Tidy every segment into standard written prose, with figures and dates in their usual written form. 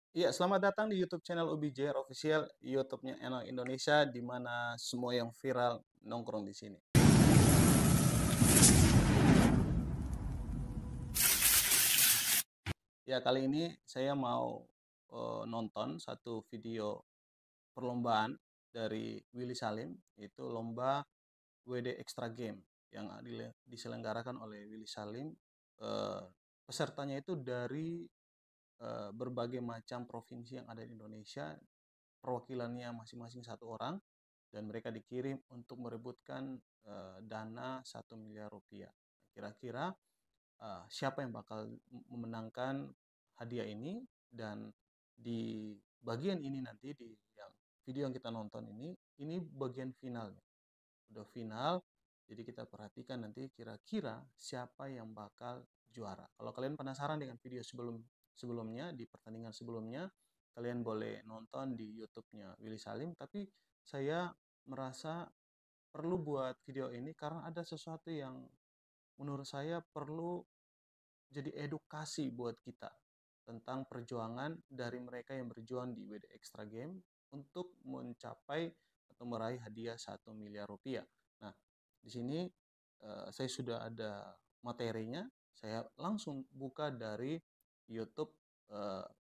Iya, selamat datang di YouTube channel UBJR Official, YouTube-nya Enol Indonesia, di mana semua yang viral nongkrong di sini. Ya, kali ini saya mau nonton satu video perlombaan dari Willy Salim, itu lomba WD Extra Game yang diselenggarakan oleh Willy Salim. Pesertanya itu dari berbagai macam provinsi yang ada di Indonesia, perwakilannya masing-masing satu orang, dan mereka dikirim untuk merebutkan dana 1 miliar rupiah. Kira-kira siapa yang bakal memenangkan hadiah ini, dan di bagian ini nanti di yang video yang kita nonton ini bagian finalnya. Udah final, jadi kita perhatikan nanti kira-kira siapa yang bakal juara. Kalau kalian penasaran dengan video sebelumnya, di pertandingan sebelumnya, kalian boleh nonton di YouTube-nya Willy Salim, tapi saya merasa perlu buat video ini karena ada sesuatu yang menurut saya perlu jadi edukasi buat kita tentang perjuangan dari mereka yang berjuang di WD Extra Game untuk mencapai atau meraih hadiah 1 miliar rupiah. Nah, di sini saya sudah ada materinya, saya langsung buka dari YouTube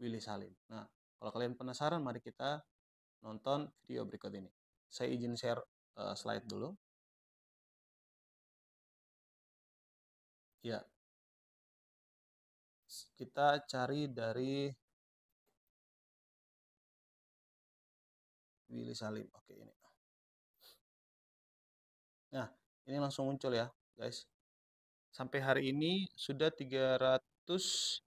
Willy Salim. Nah, kalau kalian penasaran, mari kita nonton video berikut ini. Saya izin share slide dulu. Ya, kita cari dari Willy Salim. Oke, ini. Nah, ini langsung muncul ya, guys. Sampai hari ini sudah 300.000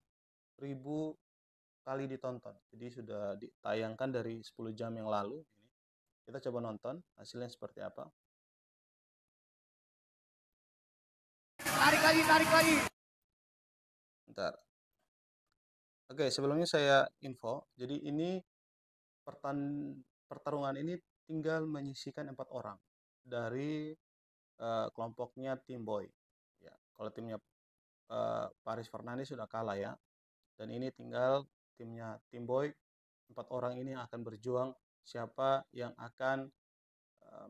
kali ditonton. Jadi sudah ditayangkan dari 10 jam yang lalu. Kita coba nonton hasilnya seperti apa. Tarik lagi. Bentar. Oke, sebelumnya saya info. Jadi ini pertarungan ini tinggal menyisikan 4 orang dari kelompoknya Tim Boy. Ya, kalau timnya Paris Fernandes sudah kalah ya. Dan ini tinggal timnya Tim Boy. 4 orang ini akan berjuang siapa yang akan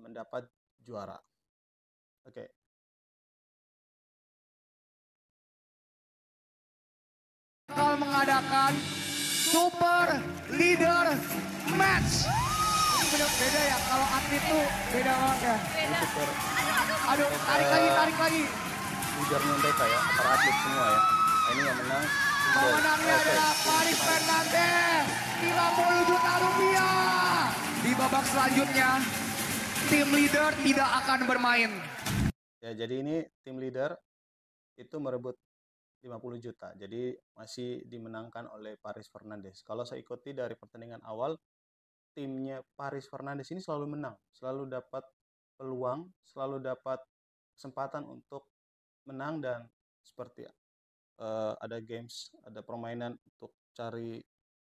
mendapat juara. Oke. Bakal mengadakan Super Leader Match. Ini bener beda ya, kalau atlet tuh beda banget ya. Ini super Aduh, tarik lagi. leadernya mereka ya, para atlet semua ya. Nah, ini yang menang. Pemenangnya adalah Paris Fernandes, 50 juta rupiah. Di babak selanjutnya, tim leader tidak akan bermain. Ya, jadi ini tim leader itu merebut 50 juta. Jadi masih dimenangkan oleh Paris Fernandes. Kalau saya ikuti dari pertandingan awal, timnya Paris Fernandes ini selalu menang, selalu dapat peluang, selalu dapat kesempatan untuk menang, dan seperti ada games, ada permainan untuk cari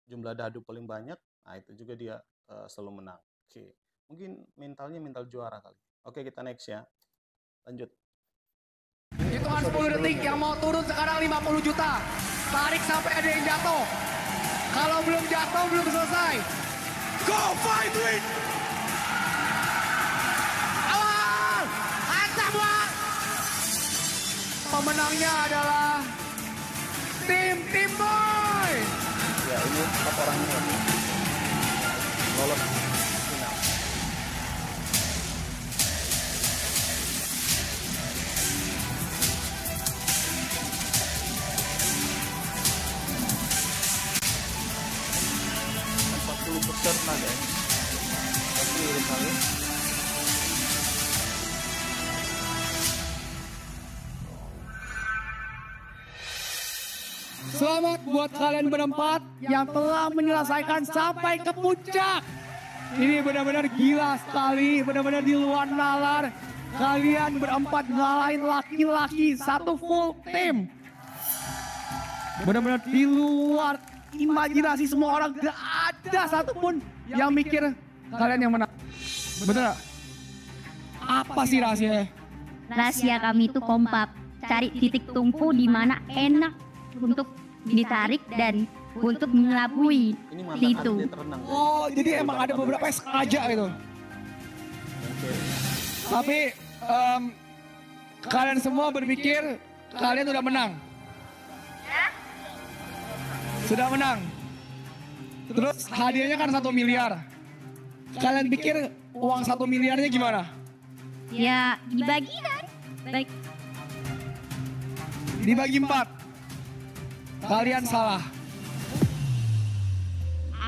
jumlah dadu paling banyak. Nah, itu juga dia selalu menang. Oke, mungkin mental juara kali. Oke, kita next ya. Lanjut. Hitungan 10 detik, yang mau turun sekarang 50 juta. Tarik sampai ada yang jatuh. Kalau belum jatuh, belum selesai. Go, fight, win! Awal! Ancam, Wak! Pemenangnya adalah Tim Boy! Ya, ini 4 orang ini lolos final. Peserta guys, pasti irit kali. Selamat buat kalian berempat yang telah menyelesaikan sampai ke puncak. Ini benar-benar gila sekali, benar-benar di luar nalar. Kalian berempat ngalahin laki-laki satu full tim. Benar-benar di luar imajinasi semua orang. Gak ada satupun yang mikir kalian yang menang. Bener gak? Apa sih rahasianya? Rahasia kami itu kompak, cari titik tumpu di mana enak untuk ditarik dan untuk mengelabui Ini mantan itu. atlet renang. guys. Oh, jadi emang ada beberapa yang sengaja gitu. Oke. Tapi kalian semua berpikir kalian udah menang. Sudah menang. Terus hadiahnya kan 1 miliar. Kalian pikir uang 1 miliarnya gimana? Ya dibagi kan? Baik. Dibagi 4. Kalian salah.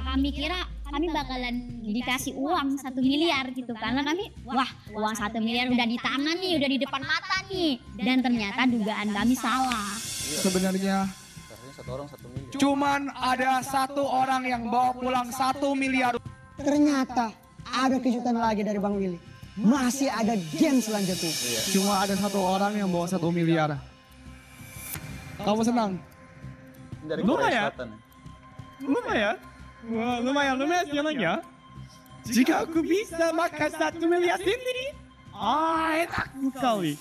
Kami kira kami bakalan dikasih uang 1 miliar gitu. Karena kami, wah uang 1 miliar udah di tangan nih, udah di depan mata nih. Dan ternyata dugaan kami salah. Sebenarnya Seharusnya 1 orang 1 miliar. cuman ada 1 orang yang bawa pulang 1 miliar. Ternyata ada kejutan lagi dari Bang Willy. Masih ada game selanjutnya. Cuma ada 1 orang yang bawa 1 miliar. Kamu senang? Ini dari Lumayan. Korea Selatan. Lumayan. Wah, lumayan senangnya. Jika aku bisa makan 1 miliar sendiri, enak sekali.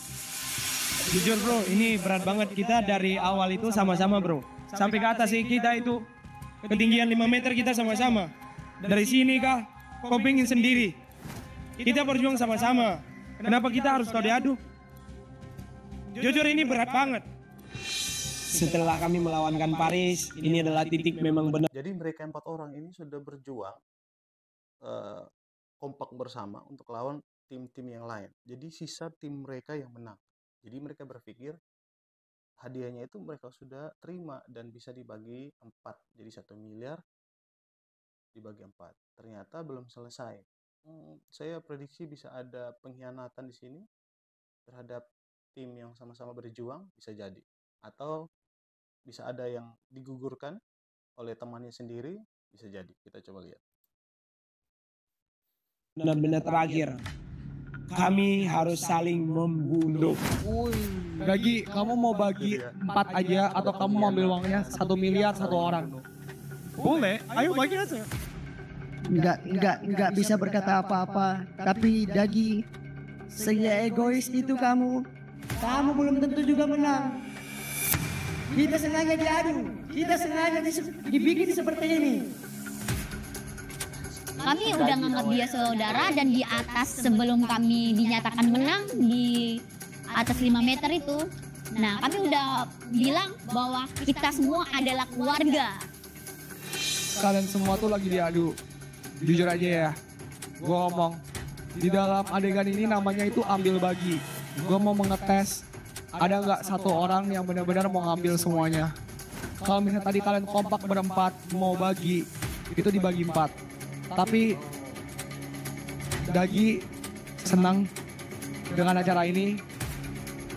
Jujur bro, ini berat banget. Kita dari awal itu sama-sama bro. Sampai ke atas sih kita itu ketinggian 5 meter kita sama-sama. Dari sini kah, kau pengen sendiri. Kita berjuang sama-sama. Kenapa kita harus kau diadu? Jujur ini berat banget. Setelah kami melawankan Paris, ini adalah titik memang benar. Jadi mereka 4 orang ini sudah berjuang kompak bersama untuk lawan tim-tim yang lain. Jadi sisa tim mereka yang menang. Jadi mereka berpikir hadiahnya itu mereka sudah terima dan bisa dibagi 4. Jadi 1 miliar dibagi 4. Ternyata belum selesai. Saya prediksi bisa ada pengkhianatan di sini terhadap tim yang sama-sama berjuang, bisa jadi. Atau bisa ada yang digugurkan oleh temannya sendiri, bisa jadi. Kita coba lihat. Benar-benar terakhir, kami harus saling membunuh. Gagi, kamu mau bagi 4 aja atau kamu mau ambil uangnya 1 miliar 1 orang? Boleh, ayo bagi aja. Enggak bisa berkata apa-apa. Tapi Dagi, se-egois itu kamu. Kamu belum tentu juga menang. Kita sengaja diadu. Kita sengaja dibikin seperti ini. Kami udah nganggap dia saudara dan di atas sebelum kami dinyatakan menang di atas 5 meter itu. Nah kami udah bilang bahwa kita semua adalah keluarga. Kalian semua tuh lagi diadu. Jujur aja ya, gue ngomong. Di dalam adegan ini namanya itu ambil bagi. Gue mau mengetes, ada nggak 1 orang yang benar-benar mau ngambil semuanya. Kalau misalnya tadi kalian kompak berempat mau bagi, itu dibagi 4. Tapi Dagi senang dengan acara ini.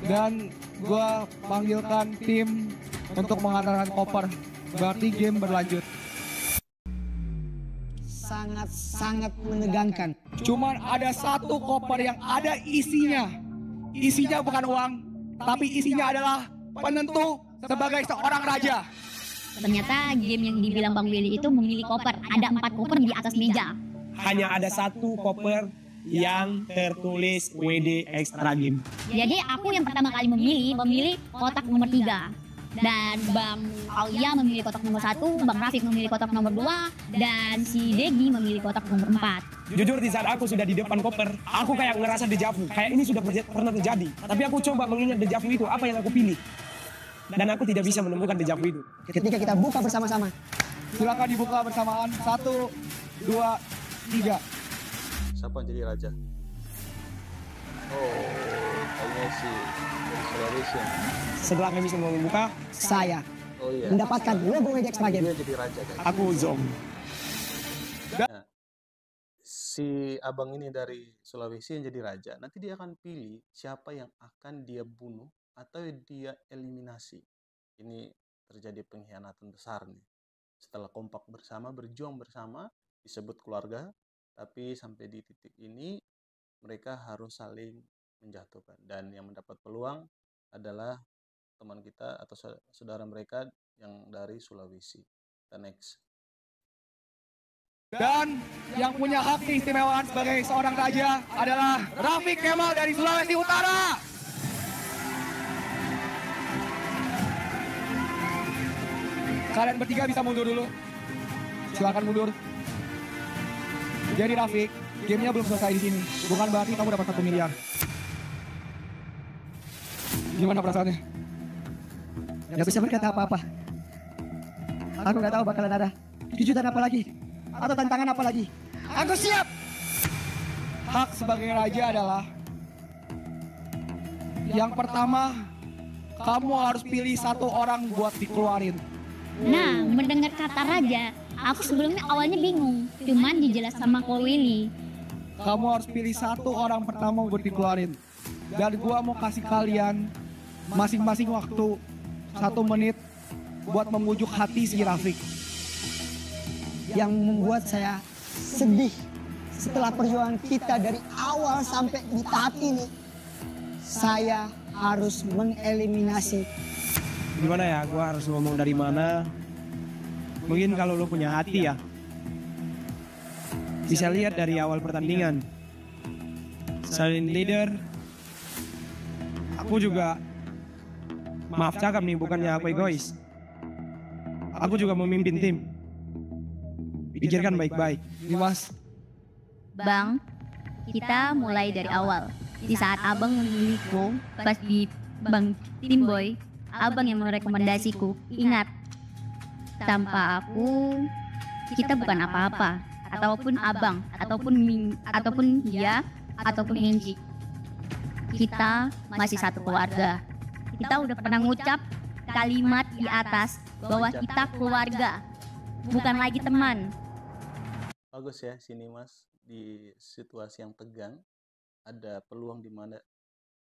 Dan gue panggilkan tim untuk mengantarkan koper. Berarti game berlanjut. Sangat menegangkan. Cuman ada 1 koper yang ada isinya. Isinya bukan uang, tapi isinya adalah penentu sebagai seorang raja. Ternyata game yang dibilang Bang Willy itu memilih koper. Ada 4 koper di atas meja. Hanya ada 1 koper yang tertulis WD Extra Game. Jadi aku yang pertama kali memilih kotak nomor 3. Dan Bang Aulia memilih kotak nomor 1, Bang Rafiq memilih kotak nomor 2, dan si Degi memilih kotak nomor 4. Jujur di saat aku sudah di depan koper, aku kayak ngerasa dejavu. Kayak ini sudah pernah terjadi. Tapi aku coba mengingat dejavu itu, apa yang aku pilih. Dan aku tidak bisa menemukan dejavu itu. Ketika kita buka bersama-sama. Silakan dibuka bersamaan. 1, 2, 3. Siapa yang jadi raja? Oh, kayaknya sih dari Sulawesi. Setelah kami semua membuka, Saya Oh iya. mendapatkan logo WD Extra Game. Dia jadi raja, guys. aku zom. Nah, si abang ini dari Sulawesi yang jadi raja. Nanti dia akan pilih siapa yang akan dia bunuh atau dia eliminasi. Ini terjadi pengkhianatan besar nih. Setelah kompak bersama, berjuang bersama, disebut keluarga, tapi sampai di titik ini mereka harus saling menjatuhkan. Dan yang mendapat peluang adalah teman kita atau saudara mereka yang dari Sulawesi. Kita next. Dan yang punya hak keistimewaan sebagai seorang raja adalah Rafiq Kemal dari Sulawesi Utara. Kalian bertiga bisa mundur dulu. Silakan mundur. Jadi Rafiq, gamenya belum selesai di sini. Bukan berarti kamu dapat 1 miliar. Gimana perasaannya? Gak bisa berkata apa-apa. Aku gak tahu bakalan ada kejutan apa lagi atau tantangan apa lagi. Aku siap. Hak sebagai raja adalah yang pertama, kamu harus pilih 1 orang buat dikeluarin. Nah, mendengar kata raja, aku sebelumnya awalnya bingung. Cuman dijelas sama Ko Willy. Kamu harus pilih 1 orang pertama buat dikeluarin. Dan gua mau kasih kalian masing-masing waktu 1 menit buat membujuk hati si Rafiq. Yang membuat saya sedih setelah perjuangan kita dari awal sampai di tahap ini, saya harus mengeliminasi. Gimana ya, gue harus ngomong dari mana? Mungkin kalau lo punya hati ya, bisa lihat dari awal pertandingan. Silent leader, aku juga, maaf cakap nih, bukannya aku egois. Aku juga memimpin tim. Pikirkan baik-baik. Dimas, Bang, kita mulai dari awal. Di saat abang memilihku, pas di Bang Timboy, abang yang merekomendasiku. Ingat, tanpa aku, kita bukan apa-apa. Ataupun abang, ataupun dia, ataupun Henji. Kita masih satu keluarga. Kita udah pernah ngucap kalimat di atas bahwa kita keluarga, bukan lagi teman. Bagus ya sini Mas, di situasi yang tegang ada peluang di mana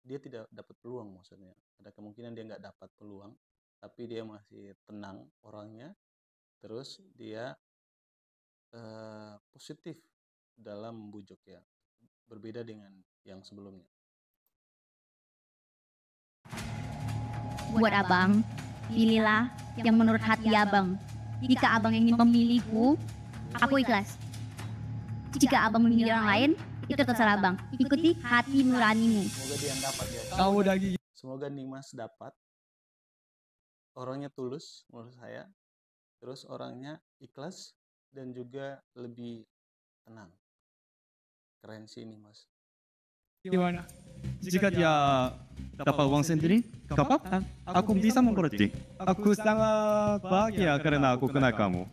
dia tidak dapat peluang, maksudnya ada kemungkinan dia nggak dapat peluang, tapi dia masih tenang orangnya, terus dia positif dalam membujuk ya, berbeda dengan yang sebelumnya. Buat abang, pilihlah yang menurut hati abang. Jika abang ingin memilihku, aku ikhlas. Jika abang memilih orang lain, itu terserah abang. Ikuti hati nuranimu. Semoga dia yang dapat ya. kamu Dagi. Semoga Nimas dapat. Orangnya tulus menurut saya. Terus orangnya ikhlas dan juga lebih tenang. Keren sih Nimas. Gimana? Jika dia dapat uang sendiri, gak apa-apa. Aku bisa mengkorupsi. Aku sangat bahagia karena aku kenal kamu.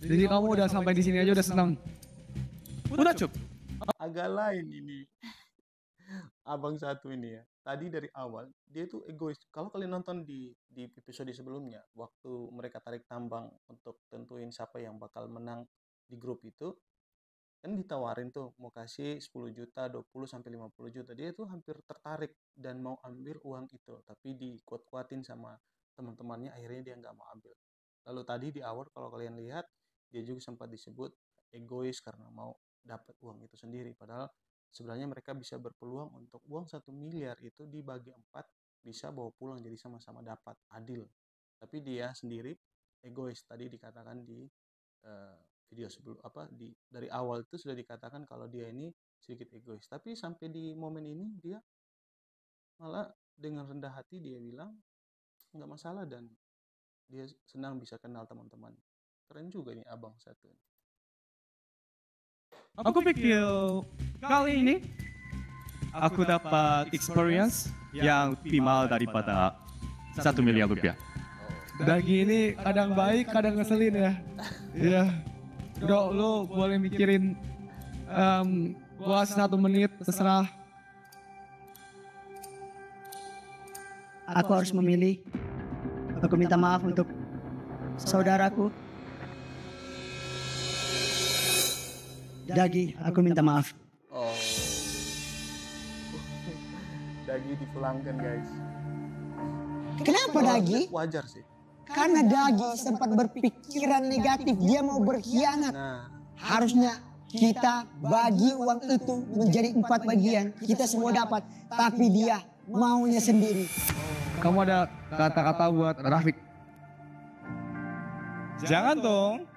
Jadi kamu udah sampai di sini aja udah senang. Udah cukup. Agak lain ini. Abang satu ini ya. Tadi dari awal dia tuh egois. Kalau kalian nonton di episode sebelumnya, waktu mereka tarik tambang untuk tentuin siapa yang bakal menang di grup itu, kan ditawarin tuh mau kasih 10 juta, 20 sampai 50 juta. Dia tuh hampir tertarik dan mau ambil uang itu, tapi dikuat-kuatin sama teman-temannya, akhirnya dia nggak mau ambil. Lalu tadi di awal kalau kalian lihat, dia juga sempat disebut egois karena mau dapat uang itu sendiri, padahal sebenarnya mereka bisa berpeluang untuk uang 1 miliar itu dibagi 4, bisa bawa pulang jadi sama-sama dapat, adil. Tapi dia sendiri egois, tadi dikatakan di video sebelum dari awal itu sudah dikatakan kalau dia ini sedikit egois, tapi sampai di momen ini dia malah dengan rendah hati dia bilang nggak masalah dan dia senang bisa kenal teman-teman. Keren juga nih abang satu. Aku pikir kali ini aku dapat experience yang lebih mahal daripada 1 miliar rupiah. Dagi ini kadang baik, kadang ngeselin ya. Iya. Dok, lu boleh mikirin gua 1 menit, terserah. Aku harus memilih. Aku minta maaf untuk saudaraku. Dagi, aku minta maaf. Oh. Dagi dipulangkan guys. Kenapa Dagi? Wajar sih. Karena Dagi sempat berpikiran negatif, dia mau berkhianat. Nah, Harusnya kita bagi uang itu menjadi 4 bagian. Kita semua dapat, tapi dia maunya sendiri. Kamu ada kata-kata buat Rafiq? Jangan dong.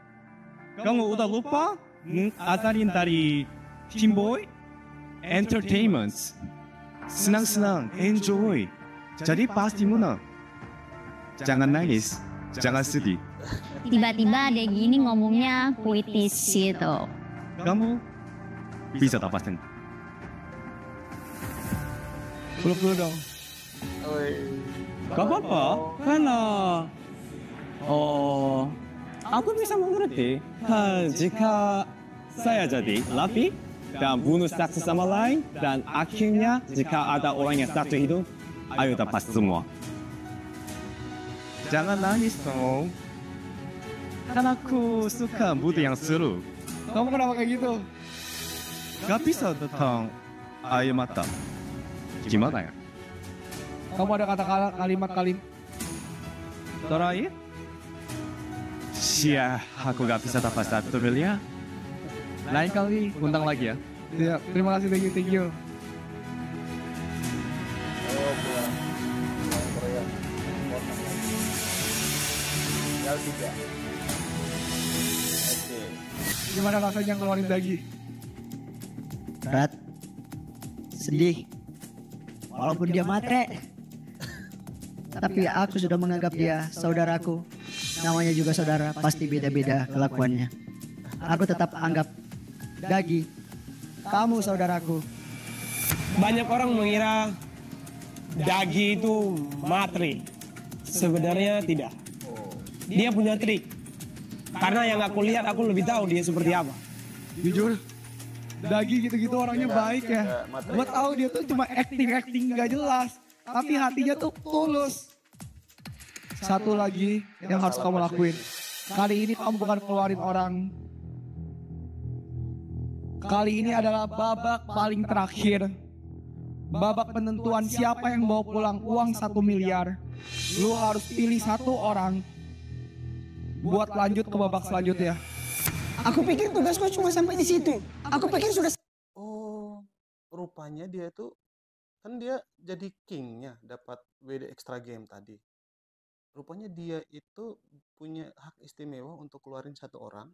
Kamu udah lupa? Asalin dari Timboy Entertainment. Senang-senang, enjoy. Jadi pasti menang. Jangan nangis. Jangan sedih. Tiba-tiba ada gini ngomongnya puitis gitu. Kamu bisa dapatin. Peluk dulu dong. Gak apa-apa, karena aku bisa mengerti. Jika saya jadi Luffy dan bunuh satu sama lain, dan akhirnya jika ada orang yang satu hidup, ayo dapat semua. Jangan nangis dong. Kan aku suka mood yang seru. Kamu kenapa kayak gitu? Gak bisa tentang air mata. Gimana ya? Kamu ada kalimat Terakhir? Sia, aku gak bisa dapat 1 miliar. lain kali undang lagi ya. Ya, terima kasih, thank you. Oh, pulang Korea. Tinggal 3. Oke. Gimana rasanya ngeluarin daging? Berat. Sedih. Walaupun dia matre. Tapi aku sudah menganggap dia saudaraku. Namanya juga saudara, pasti beda-beda kelakuannya. Aku tetap anggap Dagi, kamu saudaraku. Banyak orang mengira Dagi itu matre. Sebenarnya tidak. Dia punya trik. Karena yang aku lihat, aku lebih tahu dia seperti apa. Jujur, Dagi gitu-gitu orangnya baik ya. Gua tahu dia tuh cuma acting gak jelas. Tapi hatinya tuh tulus. Satu lagi yang harus kamu lakuin. Kali ini kamu bukan keluarin orang. Kali ini adalah babak paling terakhir. Babak penentuan siapa yang bawa pulang uang 1 miliar. Lu harus pilih satu orang buat lanjut ke babak selanjutnya. Aku pikir tugasku cuma sampai di situ. Aku pikir sudah. Oh, rupanya dia tuh kan dia jadi kingnya dapat WD Extra Game tadi. Rupanya dia itu punya hak istimewa untuk keluarin satu orang,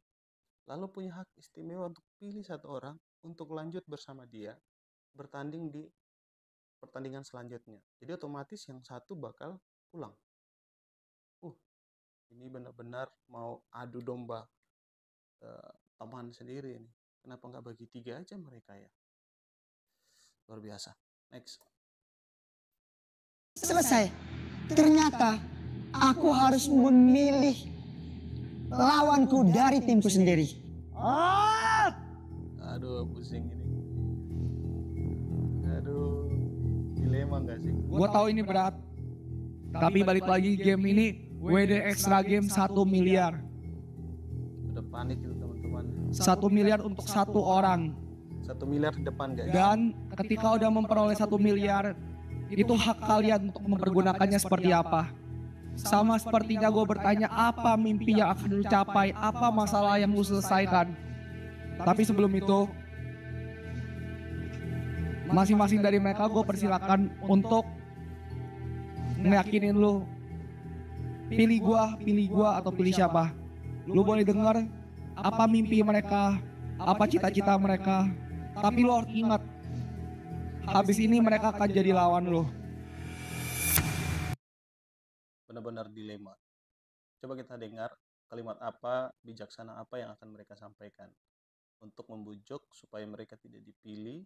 lalu punya hak istimewa untuk pilih satu orang untuk lanjut bersama dia bertanding di pertandingan selanjutnya. Jadi otomatis yang satu bakal pulang. Ini benar-benar mau adu domba teman sendiri ini. Kenapa nggak bagi 3 aja mereka ya? Luar biasa. Next. Selesai. Ternyata aku harus memilih lawanku dari timku sendiri. Aduh, pusing ini. Aduh, dilema nggak sih? Gua tahu ini berat. Tapi balik lagi game ini WD Extra Game 1 miliar. Udah panik itu teman-teman. 1 miliar untuk satu orang. 1 miliar di depan guys. Dan ketika udah memperoleh 1 miliar, itu hak kalian untuk mempergunakannya seperti apa. Sama sepertinya gue bertanya apa mimpi yang akan lu capai, apa masalah yang lu selesaikan. Tapi sebelum itu, masing-masing dari mereka gue persilakan untuk ngeyakinin lu. Pilih gua atau pilih siapa. Lu boleh dengar apa mimpi mereka, apa cita-cita mereka. Tapi lu harus ingat, habis ini mereka akan jadi lawan lu. Benar-benar dilema. Coba kita dengar kalimat apa, bijaksana apa yang akan mereka sampaikan untuk membujuk supaya mereka tidak dipilih,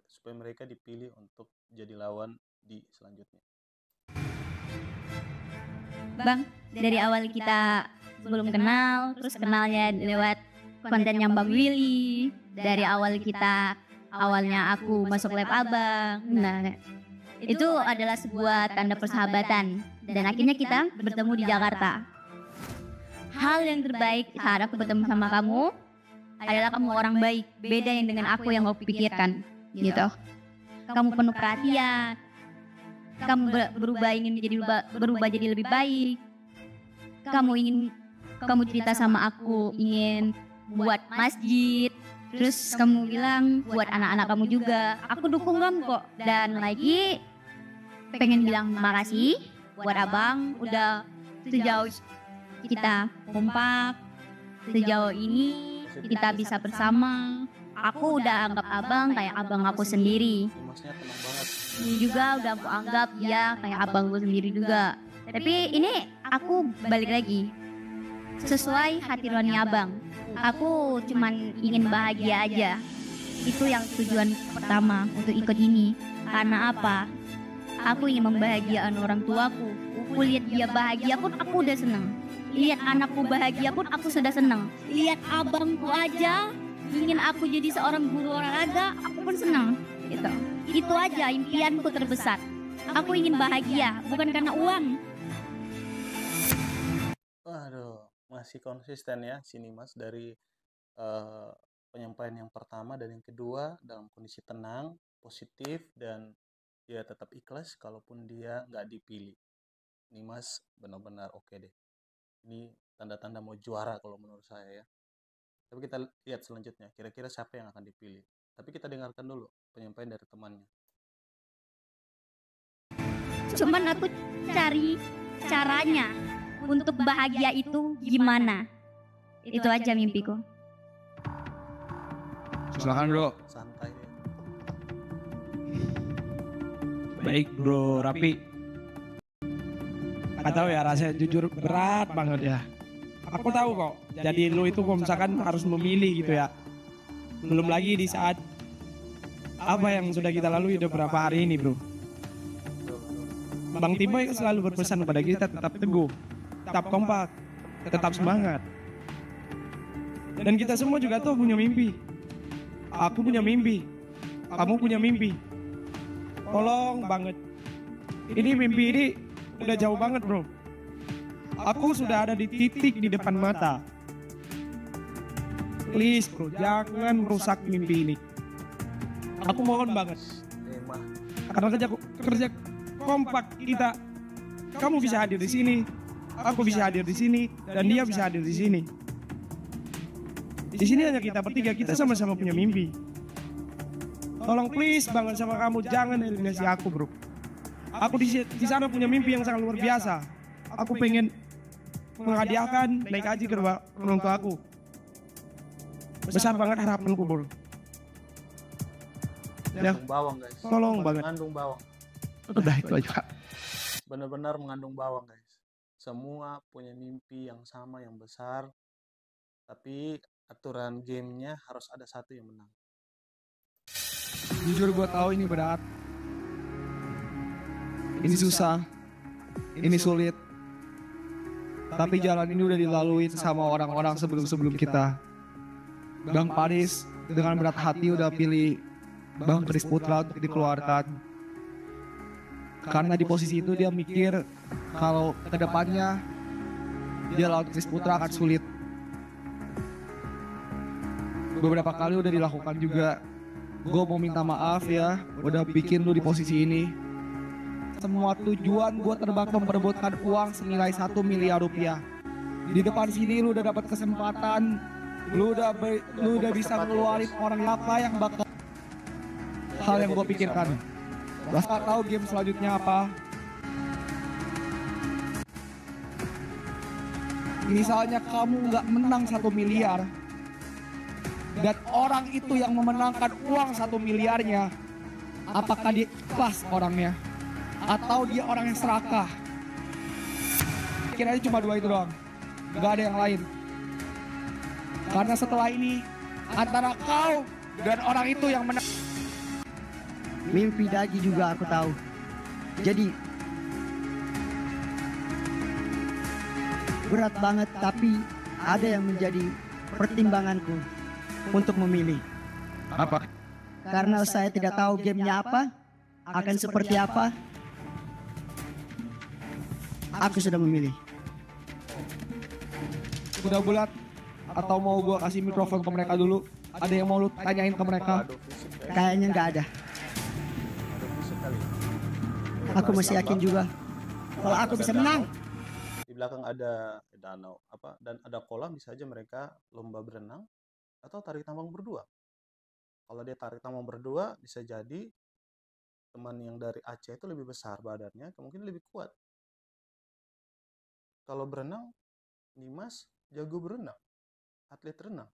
supaya mereka dipilih untuk jadi lawan di selanjutnya. Bang, dari awal kita belum kenal, terus kenalnya lewat kontennya Bang Willy. Dari awal awalnya aku masuk lab abang. Nah, itu adalah sebuah tanda persahabatan. Dan akhirnya kita bertemu di Jakarta. Hal yang terbaik saat aku bertemu sama kamu adalah kamu orang baik, beda yang dengan aku yang aku pikirkan, gitu. Kamu penuh perhatian. Kamu berubah jadi lebih baik. Kamu cerita sama aku ingin buat masjid. Terus kamu bilang buat anak-anak kamu juga. Aku dukung kamu kok. Dan lagi pengen bilang makasih buat abang udah sejauh kita kompak, sejauh ini kita bisa bersama. Aku udah anggap abang kayak abang aku sendiri. Masnya tenang banget. Ini juga udah aku anggap dia kayak abang gue sendiri juga. Tapi ini aku balik lagi sesuai hati nurani abang. Aku cuman ingin bahagia aja. Itu yang tujuan pertama untuk ikut ini. Karena apa? Aku ingin membahagiakan orang tuaku. Aku lihat dia bahagia pun aku udah seneng. Lihat anakku bahagia pun aku sudah seneng. Lihat abangku aja ingin aku jadi seorang guru olahraga, aku pun senang. Gitu. Itu aja impianku terbesar. Aku ingin bahagia, bukan karena uang. Waduh, masih konsisten ya sini Mas dari penyampaian yang pertama dan yang kedua dalam kondisi tenang, positif, dan dia tetap ikhlas kalaupun dia nggak dipilih. Ini Mas benar-benar oke deh. Ini tanda-tanda mau juara kalau menurut saya ya. Tapi kita lihat selanjutnya, kira-kira siapa yang akan dipilih. Tapi kita dengarkan dulu penyampaian dari temannya. Cuman aku cari caranya untuk bahagia itu gimana. Itu aja mimpiku. Silakan bro. Santai ya. Baik bro Rapi. Gak tahu ya, rasanya jujur berat banget ya. Aku tahu kok, jadi lu itu kalau misalkan harus memilih gitu ya. Belum lagi di saat apa yang sudah kita lalui beberapa hari ini bro. Bang Timo selalu berpesan kepada kita tetap teguh, tetap kompak, tetap semangat. Dan kita semua juga tuh punya mimpi. Aku punya mimpi, kamu punya mimpi. Tolong banget. Ini mimpi ini udah jauh banget bro. Aku sudah ada di titik di depan mata. Please bro, jangan rusak mimpi ini. Aku mohon banget. Karena kerja kompak kita, kamu bisa hadir di sini, aku bisa hadir di sini, dan dia bisa hadir di sini. Di sini hanya kita bertiga, kita sama-sama punya mimpi. Tolong please banget sama kamu, jangan eliminasi aku bro. Aku di sana punya mimpi yang sangat luar biasa. Aku pengen menghadiahkan naik haji ke orang tua aku. Besar banget harapanku bro. Ya, Mengandung bawang guys. tolong banget. Mengandung bawang. Udah itu aja. Benar-benar mengandung bawang guys. Semua punya mimpi yang sama, yang besar. Tapi aturan gamenya harus ada satu yang menang. Jujur gue tahu ini berat. Ini susah. Ini sulit. Tapi jalan ini udah dilalui sama orang-orang sebelum-sebelum kita. Bang Paris dengan berat hati udah pilih Bang Chris Putra untuk dikeluarkan. Karena di posisi itu dia mikir kalau kedepannya dia lawan Chris Putra akan sulit. Beberapa kali udah dilakukan juga. Gue mau minta maaf ya, udah bikin lu di posisi ini. Semua tujuan gue terbang memperebutkan uang senilai 1 miliar rupiah. Di depan sini lu udah dapat kesempatan, lu udah bisa ngeluarin orang apa yang bakal hal yang gue pikirkan. Gak tahu game selanjutnya apa. Misalnya kamu nggak menang 1 miliar, dan orang itu yang memenangkan uang 1 miliarnya, apakah dia ikhlas orangnya? Atau dia orang yang serakah? Kiranya cuma 2 itu doang, gak ada yang lain. Karena setelah ini, antara kau dan orang itu yang menang. Mimpi Dagi juga aku tahu. Jadi berat banget, tapi ada yang menjadi pertimbanganku untuk memilih. Apa? Karena saya tidak tahu gamenya apa, akan seperti apa. Aku sudah memilih. Udah bulat? Atau mau gua kasih mikrofon ke mereka dulu? Ada yang mau lu tanyain ke mereka? Aduh, fisik guys. Kayaknya nggak ada. Aduh, fisik kali. Aku masih yakin juga kalau aku bisa menang. Di belakang ada danau apa dan ada kolam, bisa aja mereka lomba berenang atau tarik tambang berdua. Kalau dia tarik tambang berdua, bisa jadi teman yang dari Aceh itu lebih besar badannya, mungkin lebih kuat. Kalau berenang, Nimas jago berenang, atlet renang.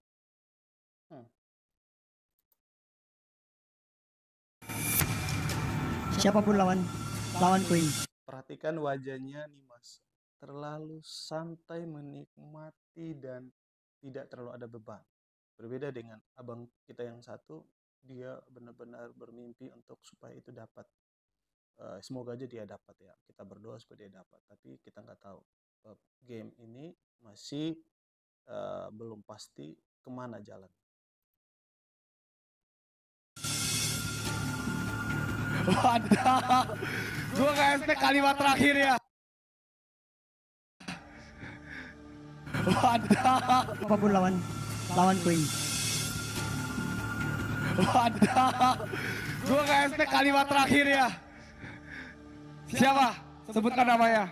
Siapapun lawanku ini. perhatikan wajahnya Nimas, terlalu santai menikmati dan tidak terlalu ada beban. Berbeda dengan abang kita yang satu, dia benar-benar bermimpi untuk supaya itu dapat. Semoga aja dia dapat ya. Kita berdoa supaya dia dapat. Tapi kita nggak tahu. Game ini masih belum pasti kemana jalan. Wadah, gue gak expect kalimat terakhir ya. Wadah, Apapun lawan Queen. wadah, gue gak expect kalimat terakhir ya. Siapa? Sebutkan namanya.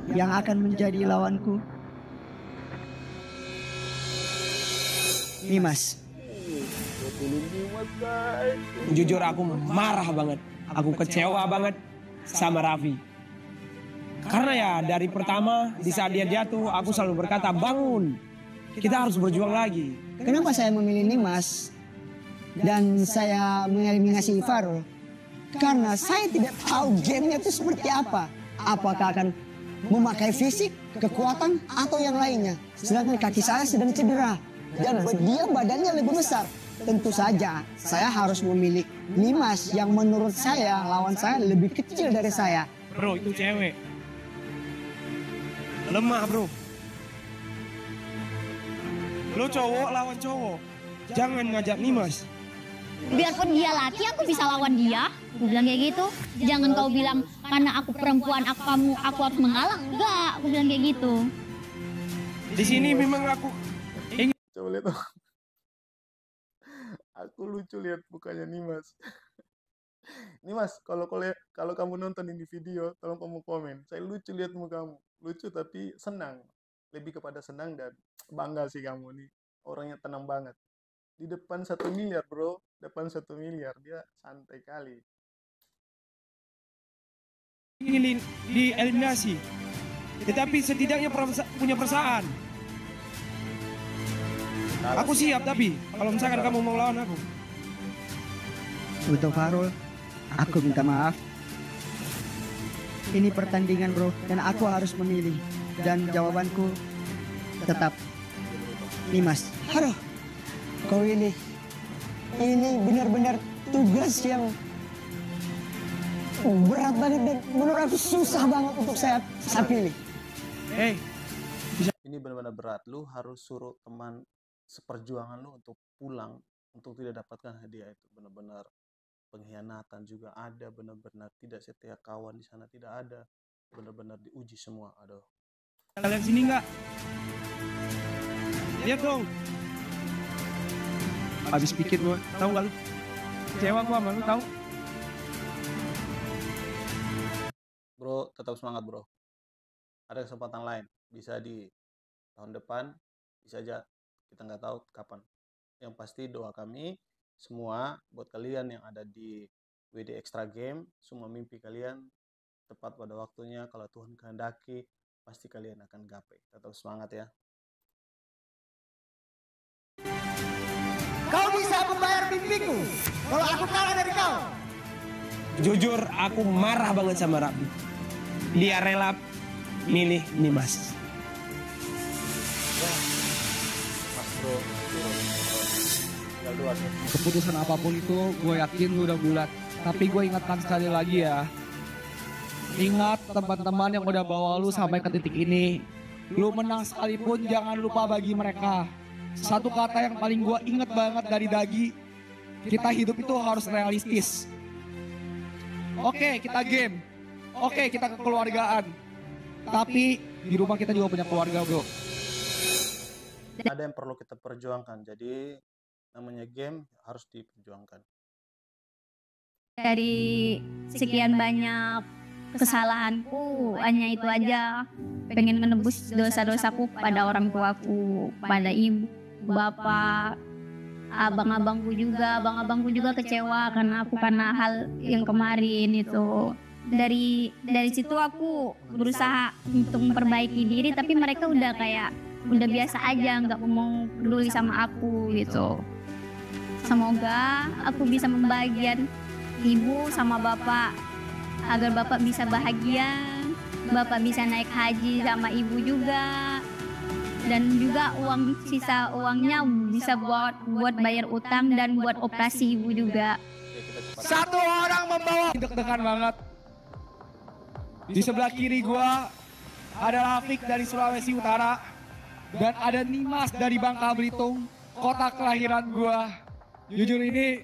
Yang akan menjadi lawanku, Nimas. Jujur aku marah banget. Aku kecewa banget sama Raffi. Karena ya dari pertama di saat dia jatuh aku selalu berkata bangun. Kita harus berjuang lagi. Kenapa saya memilih Nimas dan saya mengeliminasi Farul? Karena saya tidak tahu gamenya itu seperti apa. Apakah akan memakai fisik, kekuatan, atau yang lainnya. Sedangkan kaki saya sedang cedera. Dan dia badannya lebih besar. Tentu saja saya harus memilih Nimas yang menurut saya lawan saya lebih kecil dari saya. Bro, itu cewek. Lemah, bro. Lo cowok lawan cowok. Jangan ngajak Nimas. Biarpun dia laki, aku bisa lawan dia. Aku bilang kayak gitu. Jangan kau bilang karena aku perempuan, aku harus mengalah. Enggak, aku bilang kayak gitu. Di sini memang aku Coba lihat. Aku lucu lihat mukanya Nimas. Nimas, kalau kamu nonton ini video, tolong kamu komen. Saya lucu lihat mukamu. Lucu tapi senang. Lebih kepada senang dan bangga sih kamu nih. Orangnya tenang banget. Di depan 1 miliar, bro. Depan 1 miliar. Dia santai kali. ingin dieliminasi. Tetapi setidaknya punya perasaan. Aku siap tapi kalau misalkan kamu mau lawan aku. Untuk Farul, aku minta maaf. Ini pertandingan bro, dan aku harus memilih. Dan jawabanku tetap Nimas. Aduh, kau ini benar-benar tugas yang berat banget dan menurut aku susah banget untuk saya pilih. Ini benar-benar berat. Lu harus suruh teman seperjuangan lu untuk pulang untuk tidak dapatkan hadiah itu. Benar-benar pengkhianatan juga ada, benar-benar tidak setia kawan di sana tidak ada, benar-benar diuji semua. Aduh. Kalian sini enggak? Lihat dong. Habis pikir gua, tahu gak lu? Kecewa gua sama lu, tahu? Bro, tetap semangat bro. Ada kesempatan lain, bisa di tahun depan, bisa aja, kita nggak tahu kapan. Yang pasti doa kami semua buat kalian yang ada di WD Extra Game, semua mimpi kalian tepat pada waktunya. Kalau Tuhan kehendaki, pasti kalian akan gapai. Tetap semangat ya. Kau bisa membayar mimpiku kalau aku kalah dari kau. Jujur aku marah banget sama Raffi. Dia rela milih Nimas. Mas bro, tinggal dua tuh. Keputusan apapun itu gue yakin lu udah bulat. Tapi gue ingatkan sekali lagi ya. Ingat teman-teman yang udah bawa lu sampai ke titik ini. Lu menang sekalipun jangan lupa bagi mereka. Satu kata yang paling gue inget banget dari Dagi. Kita hidup itu harus realistis. Oke, kita game. Oke, kita kekeluargaan. Tapi di rumah kita juga punya keluarga, bro. Ada yang perlu kita perjuangkan. Jadi namanya game harus diperjuangkan. Dari sekian banyak kesalahanku, hanya itu aja. Pengen menebus dosa-dosaku pada orang tuaku, pada ibu, bapak, abang-abangku juga kecewa karena hal yang kemarin itu. Dari situ aku berusaha untuk memperbaiki diri, tapi mereka udah biasa aja, nggak mau peduli sama aku gitu. Semoga aku bisa membagian ibu sama bapak agar Bapak bisa bahagia, Bapak bisa naik haji sama Ibu juga. Dan juga sisa uangnya bisa buat bayar utang dan buat operasi Ibu juga. Satu orang membawa. Deg-degan banget. Di sebelah kiri gua ada Rafiq dari Sulawesi Utara dan ada Nimas dari Bangka Belitung, kota kelahiran gua. Jujur ini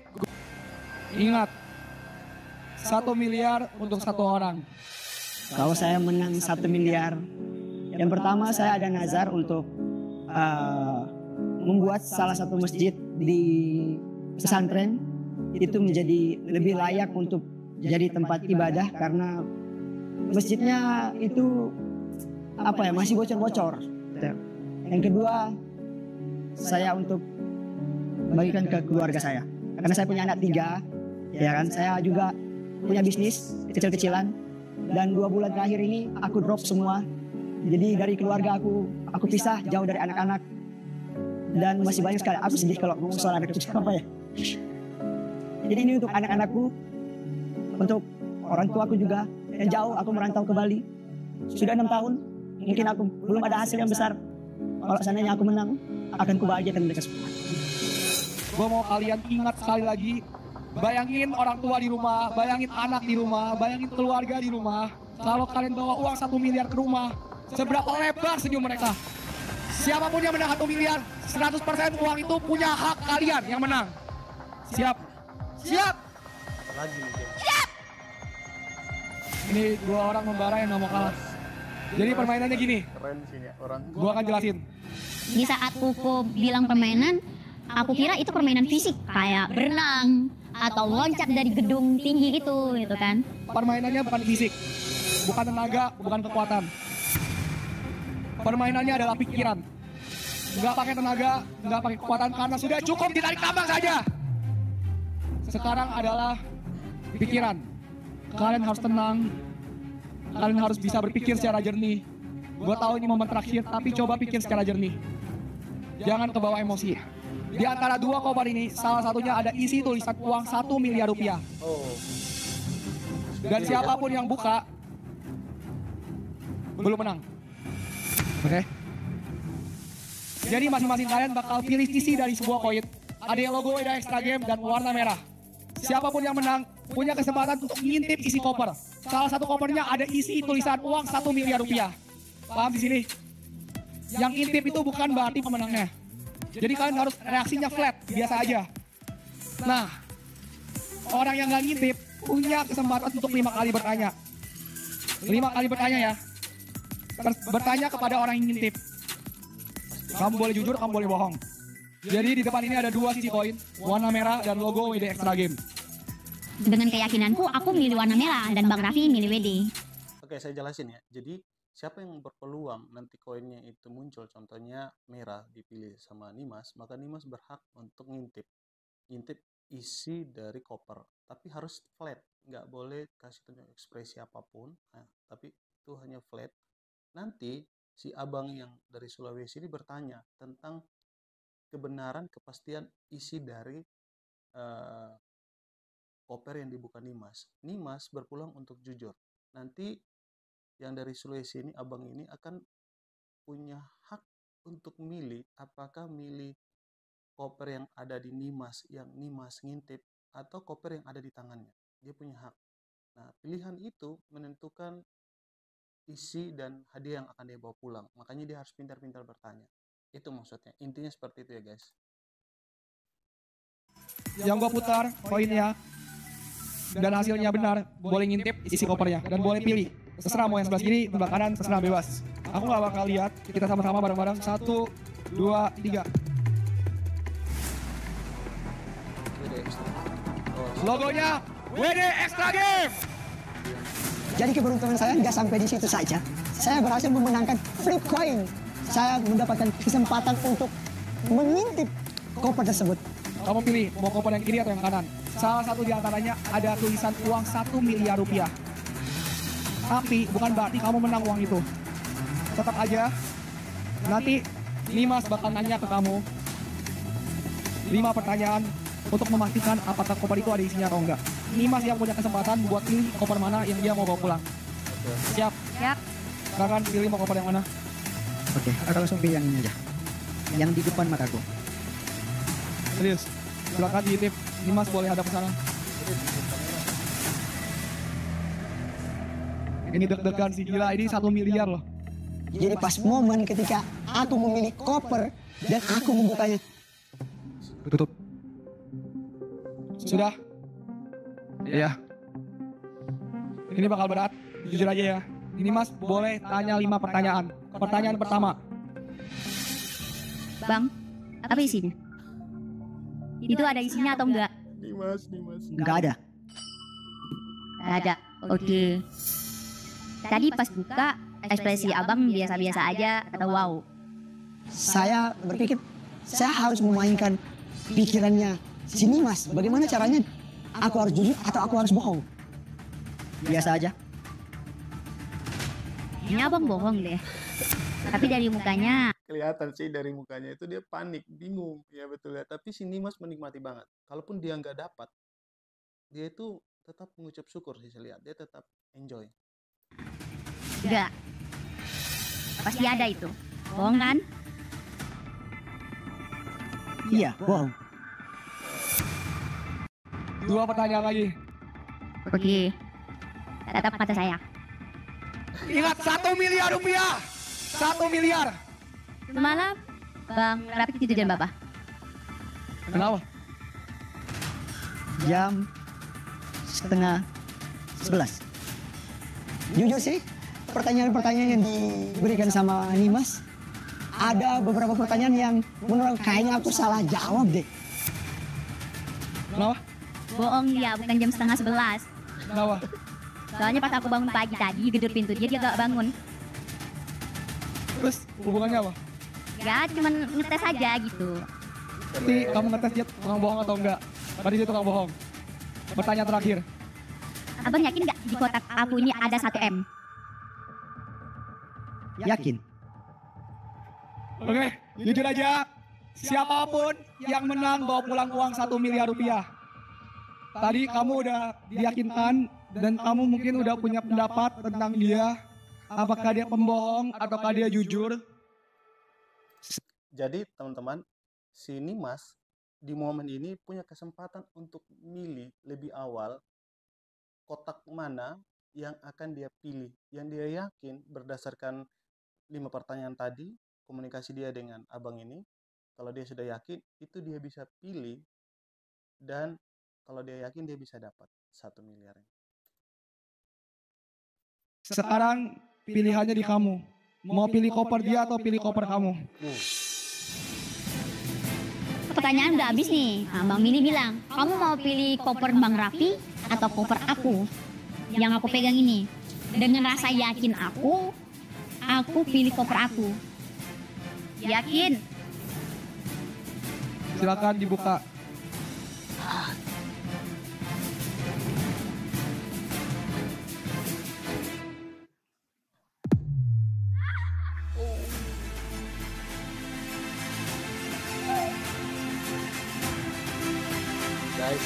ingat 1 miliar untuk satu orang. Kalau saya menang 1 miliar, yang pertama saya ada nazar untuk membuat salah satu masjid di pesantren itu menjadi lebih layak untuk jadi tempat ibadah, karena masjidnya itu masih bocor-bocor. Yang kedua, saya untuk bagikan ke keluarga saya, karena saya punya anak 3, ya kan. Saya juga punya bisnis kecil-kecilan dan 2 bulan terakhir ini aku drop semua. Jadi dari keluarga aku pisah jauh dari anak-anak dan masih banyak sekali. Aku sedih kalau ngomong soal anak kecil ya. Jadi ini untuk anak-anakku, untuk orang tuaku juga yang jauh. Aku merantau ke Bali sudah 6 tahun. Mungkin aku belum ada hasil yang besar. Kalau seandainya aku menang, akan kubahagiakan mereka semua. Gue mau kalian ingat sekali lagi, bayangin orang tua di rumah, bayangin anak di rumah, bayangin keluarga di rumah. Kalau kalian bawa uang 1 miliar ke rumah, seberapa lebar senyum mereka. Siapapun yang menang 1 miliar, 100% uang itu punya hak kalian yang menang. Siap? Siap? Siap! Ini 2 orang membara yang gak mau kalah. Jadi permainannya gini, gue akan jelasin. Di saat Koko bilang permainan, aku kira itu permainan fisik, kayak berenang atau loncat dari gedung tinggi gitu kan. Permainannya bukan fisik, bukan tenaga, bukan kekuatan. Permainannya adalah pikiran. Nggak pakai tenaga, nggak pakai kekuatan, karena sudah cukup ditarik tambang saja. Sekarang adalah pikiran. Kalian harus tenang. Kalian harus bisa berpikir secara jernih. Gue tahu ini momen terakhir, tapi coba pikir secara jernih. Jangan kebawa emosi. Di antara 2 koper ini, salah satunya ada isi tulisan uang 1 miliar rupiah. Dan siapapun yang buka, belum menang. Oke. Jadi masing-masing kalian bakal pilih isi dari sebuah koin. Ada yang logo WD Extra Game dan warna merah. Siapapun yang menang punya kesempatan untuk ngintip isi koper. Salah satu kopernya ada isi tulisan uang 1 miliar rupiah. Paham di sini? Yang intip itu bukan berarti pemenangnya. Jadi kalian harus reaksinya flat, biasa aja. Nah, orang yang nggak ngintip punya kesempatan untuk 5 kali bertanya. 5 kali bertanya ya. Bertanya kepada orang yang ngintip. Kamu boleh jujur, kamu boleh bohong. Jadi di depan ini ada 2 sisi koin, warna merah dan logo WD Extra Game. Dengan keyakinanku, aku milih warna merah dan Bang Raffi milih WD. Oke, saya jelasin ya. Jadi siapa yang berpeluang nanti koinnya itu muncul, contohnya merah dipilih sama Nimas, maka Nimas berhak untuk ngintip isi dari koper. Tapi harus flat, nggak boleh kasih tunjuk ekspresi apapun. Nah, tapi itu hanya flat. Nanti si abang yang dari Sulawesi ini bertanya tentang kebenaran, kepastian isi dari koper yang dibuka Nimas. Nimas berpeluang untuk jujur. Nanti yang dari Sulawesi ini, abang ini akan punya hak untuk milih apakah milih koper yang ada di Nimas, yang Nimas ngintip, atau koper yang ada di tangannya. Dia punya hak. Nah, pilihan itu menentukan isi dan hadiah yang akan dia bawa pulang. Makanya dia harus pintar-pintar bertanya. Itu maksudnya. Intinya seperti itu ya guys. Yang gua putar koinnya dan hasilnya benar, boleh ngintip isi kopernya dan boleh pilih. Terserah mau yang sebelah kiri, sebelah kanan, terserah bebas. Aku gak bakal lihat, kita sama-sama bareng-bareng. 1, 2, 3. Logonya WD Extra Game. Jadi keberuntungan saya nggak sampai di situ saja. Saya berhasil memenangkan flip coin. Saya mendapatkan kesempatan untuk mengintip koper tersebut. Kamu pilih mau koper yang kiri atau yang kanan. Salah satu di antaranya ada tulisan uang 1 miliar rupiah. Tapi bukan berarti kamu menang uang itu. Tetap aja, nanti Nimas bakal nanya ke kamu 5 pertanyaan untuk memastikan apakah koper itu ada isinya atau enggak. Nimas yang punya kesempatan buat pilih koper mana yang dia mau bawa pulang. Siap? Siap. Silakan pilih mau koper yang mana. Oke, aku langsung pilih yang ini aja. Yang di depan mataku. Serius. Silakan diintip. Nimas boleh hadap ke sana. Ini deg-degan sih, gila. Ini 1 miliar loh. Jadi pas momen ketika aku memilih koper dan aku membukanya. Tutup. Sudah? Iya. Ini bakal berat. Jujur aja ya. Ini Mas boleh tanya 5 pertanyaan. Pertanyaan pertama. Bang, apa isinya? Itu ada isinya atau enggak? Dimas. Enggak ada. Ada. Oke. Tadi pas buka, ekspresi abang biasa-biasa aja atau wow? Saya berpikir saya harus memainkan pikirannya si Nimas. Bagaimana caranya? Aku harus jujur atau aku harus bohong? Biasa aja. Ini abang bohong deh. Tapi dari mukanya, Kelihatan sih dari mukanya itu dia panik, bingung. Ya betul ya. Tapi si Nimas menikmati banget. Kalaupun dia nggak dapat, dia itu tetap mengucap syukur sih saya lihat. Dia tetap enjoy. enggak. Pasti ada itu. Bohong kan? Iya, bohong. 2 pertanyaan lagi. Oke. Tetap kata saya. Ingat 1 miliar rupiah. 1 miliar. Semalam, Bang Rafiq tidur jam berapa? Kenapa? Jam setengah 11. Jujur sih, pertanyaan-pertanyaan yang diberikan sama Nimas, ada beberapa pertanyaan yang menurut kayaknya aku salah jawab deh. Kenapa? Bohong dia, bukan jam setengah 11. Kenapa? Soalnya pas aku bangun pagi tadi, gedor pintu dia gak bangun. Terus hubungannya apa? Ya, cuman ngetes aja gitu. Nanti kamu ngetes dia tukang bohong atau enggak? Tadi dia tukang bohong. Pertanyaan terakhir. Abang yakin gak di kotak aku ini ada 1 M? Yakin? Oke, jujur aja. Siapapun yang menang bawa pulang uang 1 miliar rupiah. Tadi kamu udah diyakinkan dan kamu mungkin udah punya pendapat tentang dia. Apakah dia pembohong ataukah dia jujur? Jadi teman-teman, si Nimas di momen ini punya kesempatan untuk milih lebih awal kotak mana yang akan dia pilih. Yang dia yakin berdasarkan 5 pertanyaan tadi, komunikasi dia dengan abang ini, kalau dia sudah yakin, itu dia bisa pilih. Dan kalau dia yakin, dia bisa dapat 1 miliar. Sekarang pilihannya di kamu. Mau pilih koper dia atau pilih koper kamu? Pertanyaan udah habis nih. Nah, Bang Mini bilang, kamu mau pilih koper Bang Raffi atau koper aku yang aku pegang ini? Dengan rasa yakin aku pilih koper aku. Yakin? Silakan dibuka. Guys,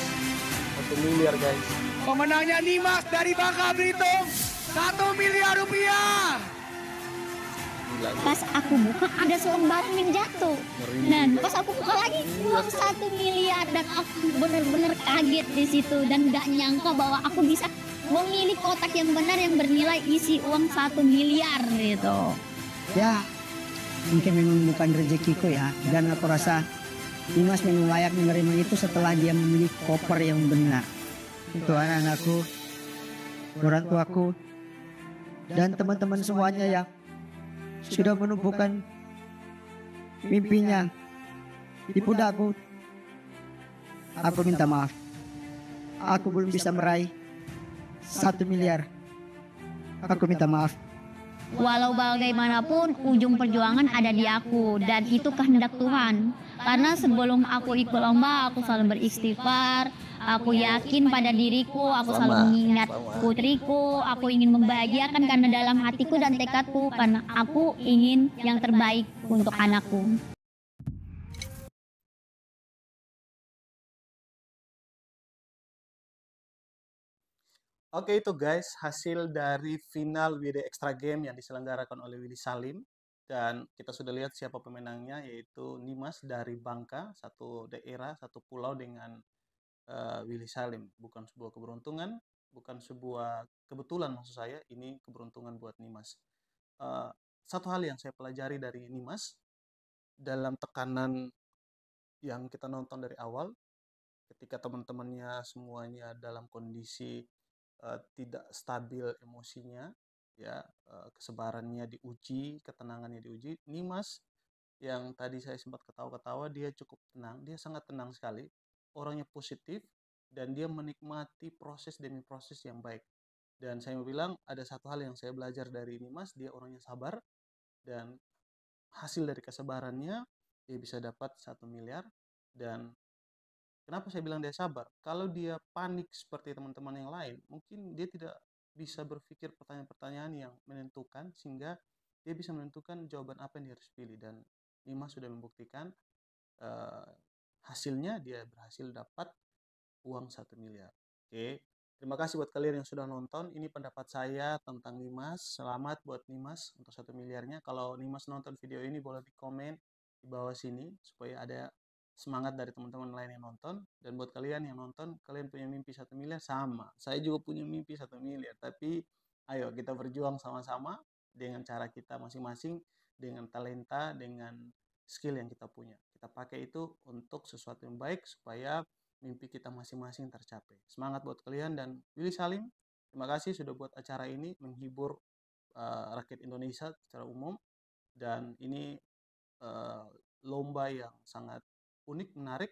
1 miliar guys. Pemenangnya Nimas dari Bangka Belitung, 1 miliar rupiah. Gila, Pas aku buka ada selembaran yang jatuh. Dan pas aku buka lagi uang 1 miliar dan aku bener-bener kaget di situ dan gak nyangka bahwa aku bisa memilih kotak yang benar yang bernilai isi uang 1 miliar gitu. Ya, mungkin memang bukan rezekiku ya. Dan aku rasa Nimas memang layak menerima itu setelah dia memilih koper yang benar. Untuk anak-anakku, orang tuaku, dan teman-teman semuanya yang sudah menumpukan mimpinya di pundakku. Aku minta maaf. Aku belum bisa meraih 1 miliar. Aku minta maaf. Walau bagaimanapun ujung perjuangan ada di aku dan itu kehendak Tuhan. Karena sebelum aku ikut lomba aku selalu beristighfar. Aku yakin pada diriku, aku selalu mengingat putriku, aku ingin membahagiakan karena dalam hatiku dan tekadku karena aku ingin yang terbaik untuk anakku. Oke, itu guys hasil dari final WD Extra Game yang diselenggarakan oleh Willy Salim. Dan kita sudah lihat siapa pemenangnya, yaitu Nimas dari Bangka, satu daerah, satu pulau dengan Willy Salim. Bukan sebuah keberuntungan, bukan sebuah kebetulan maksud saya, ini keberuntungan buat Nimas. Satu hal yang saya pelajari dari Nimas, dalam tekanan yang kita nonton dari awal, ketika teman-temannya semuanya dalam kondisi tidak stabil emosinya, ya, kesabarannya diuji, ketenangannya diuji. Nimas yang tadi saya sempat ketawa-ketawa, dia cukup tenang, dia sangat tenang sekali, orangnya positif, dan dia menikmati proses demi proses yang baik. Dan saya mau bilang, ada satu hal yang saya belajar dari Nimas, dia orangnya sabar, dan hasil dari kesabarannya, dia bisa dapat 1 miliar. Dan kenapa saya bilang dia sabar? Kalau dia panik seperti teman-teman yang lain, mungkin dia tidak bisa berpikir pertanyaan-pertanyaan yang menentukan, sehingga dia bisa menentukan jawaban apa yang dia harus pilih. Dan Nimas sudah membuktikan hasilnya, dia berhasil dapat uang 1 miliar. Oke, terima kasih buat kalian yang sudah nonton. Ini pendapat saya tentang Nimas. Selamat buat Nimas untuk 1 miliarnya. Kalau Nimas nonton video ini, boleh di komen di bawah sini supaya ada semangat dari teman-teman lain yang nonton. Dan buat kalian yang nonton, kalian punya mimpi 1 miliar, sama. Saya juga punya mimpi 1 miliar. Tapi ayo kita berjuang sama-sama dengan cara kita masing-masing, dengan talenta, dengan skill yang kita punya. Kita pakai itu untuk sesuatu yang baik supaya mimpi kita masing-masing tercapai. Semangat buat kalian. Dan Willy Salim, terima kasih sudah buat acara ini, menghibur rakyat Indonesia secara umum. Dan ini lomba yang sangat unik, menarik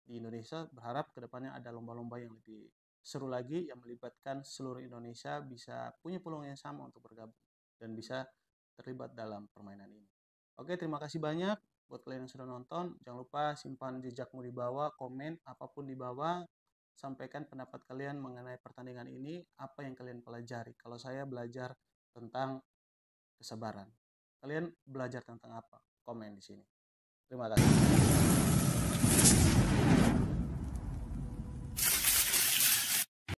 di Indonesia. Berharap kedepannya ada lomba-lomba yang lebih seru lagi, yang melibatkan seluruh Indonesia bisa punya peluang yang sama untuk bergabung dan bisa terlibat dalam permainan ini. Oke, terima kasih banyak buat kalian yang sudah nonton. Jangan lupa simpan jejakmu di bawah, komen apapun di bawah, sampaikan pendapat kalian mengenai pertandingan ini, apa yang kalian pelajari. Kalau saya belajar tentang kesabaran, kalian belajar tentang apa? Komen di sini. Terima kasih.